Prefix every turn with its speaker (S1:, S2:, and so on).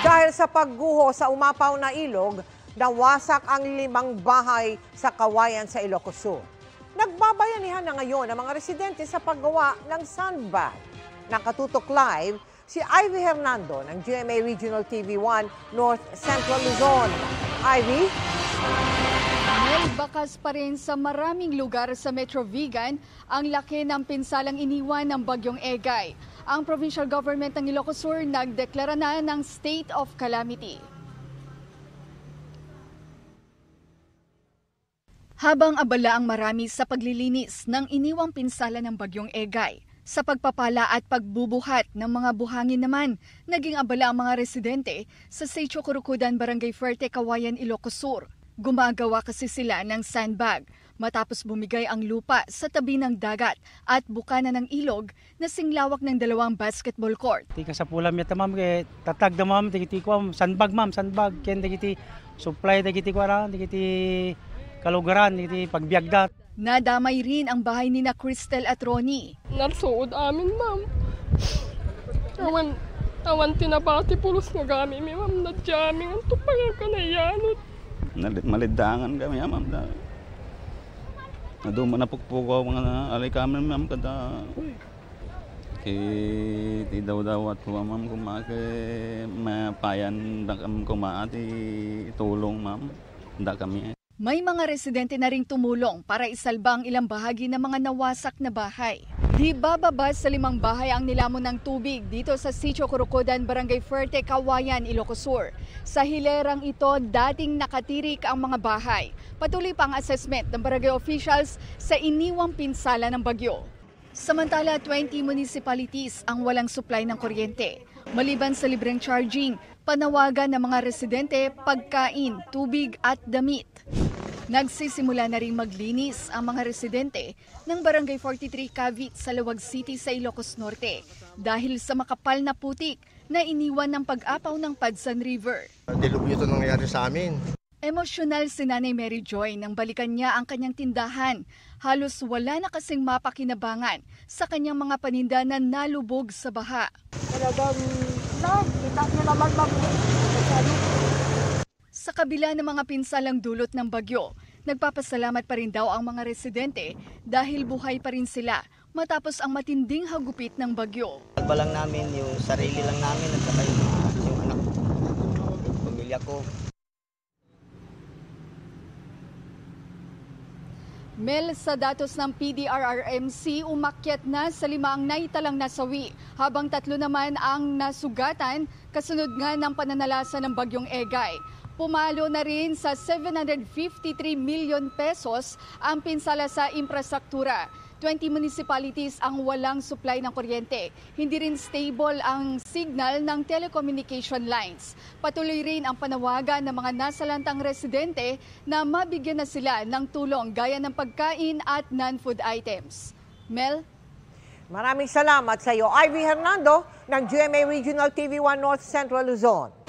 S1: Dahil sa pagguho sa umapaw na ilog, nawasak ang 5 bahay sa Kawayan sa Ilocos Sur. Nagbabayanihan na ngayon ang mga residente sa paggawa ng sandbag. Nakatutok live si Ivy Hernando ng GMA Regional TV1 North Central Luzon. Ivy?
S2: May bakas pa rin sa maraming lugar sa Metro Vigan ang laki ng pinsalang iniwan ng Bagyong Egay. Ang provincial government ng Ilocos Sur nagdeklara na ng state of calamity. Habang abala ang marami sa paglilinis ng iniwang pinsala ng Bagyong Egay, sa pagpapala at pagbubuhat ng mga buhangin naman, naging abala ang mga residente sa Sitio Curucudan, Barangay Fuerte, Kawayan, Ilocos Sur. Gumagawa kasi sila ng sandbag matapos bumigay ang lupa sa tabi ng dagat at bukana ng ilog na singlawak ng 2 basketball court.
S3: Tika sa pulam yata ma'am, kaya tatag na ma'am, tigiti ko sandbag ma'am, sandbag, kaya tigiti supply, tigiti ko na, tigiti kalugaran, tigiti pagbiagdat.
S2: Nadamay rin ang bahay ni na Cristel at Ronnie.
S4: Narsuod amin ma'am. Awan tinabati pulos nga gami mi ma'am, nadyaming ang tupangan ka na yanot.
S5: Malidangan kami ma'am. Naduma na pukpukaw mga alay kami ma'am kada ti daw at huwa ma'am kumake mapayan kumaati tulong ma'am da kami.
S2: May mga residente na ring tumulong para isalba ang ilang bahagi ng mga nawasak na bahay. Di bababa sa 5 bahay ang nilamon ng tubig dito sa Sitio Curucudan, Barangay Fuerte, Kawayan, Ilocos Sur. Sa hilerang ito, dating nakatirik ang mga bahay. Patuloy pa ang assessment ng barangay officials sa iniwang pinsala ng bagyo. Samantala, 20 municipalities ang walang supply ng kuryente. Maliban sa libreng charging, panawagan ng mga residente, pagkain, tubig at damit. Nagsisimula na rin maglinis ang mga residente ng Barangay 43 Cavite sa Laoag City sa Ilocos Norte dahil sa makapal na putik na iniwan ng pag-apaw ng Padsan River.
S6: Dilubyo ito nangyayari sa amin.
S2: Emosyonal si Nanay Mary Joy nang balikan niya ang kanyang tindahan. Halos wala na kasing mapakinabangan sa kanyang mga paninda na nalubog sa baha.
S4: Talagang kita nyo naman
S2: Sa kabila ng mga pinsalang dulot ng bagyo, nagpapasalamat pa rin daw ang mga residente dahil buhay pa rin sila matapos ang matinding hagupit ng bagyo.
S7: Nagbalang namin yung sarili lang namin at saka yung anak ko, pamilya ko.
S2: Mel, sa datos ng PDRRMC, umakyat na sa 5 ang naitalang nasawi, habang 3 naman ang nasugatan kasunod nga ng pananalasa ng Bagyong Egay. Pumalo na rin sa 753 million pesos ang pinsala sa infrastruktura. 20 municipalities ang walang supply ng kuryente. Hindi rin stable ang signal ng telecommunication lines. Patuloy rin ang panawagan ng mga nasalantang residente na mabigyan na sila ng tulong gaya ng pagkain at non-food items. Mel?
S1: Maraming salamat sa iyo, Ivy Hernando ng GMA Regional TV1 North Central Luzon.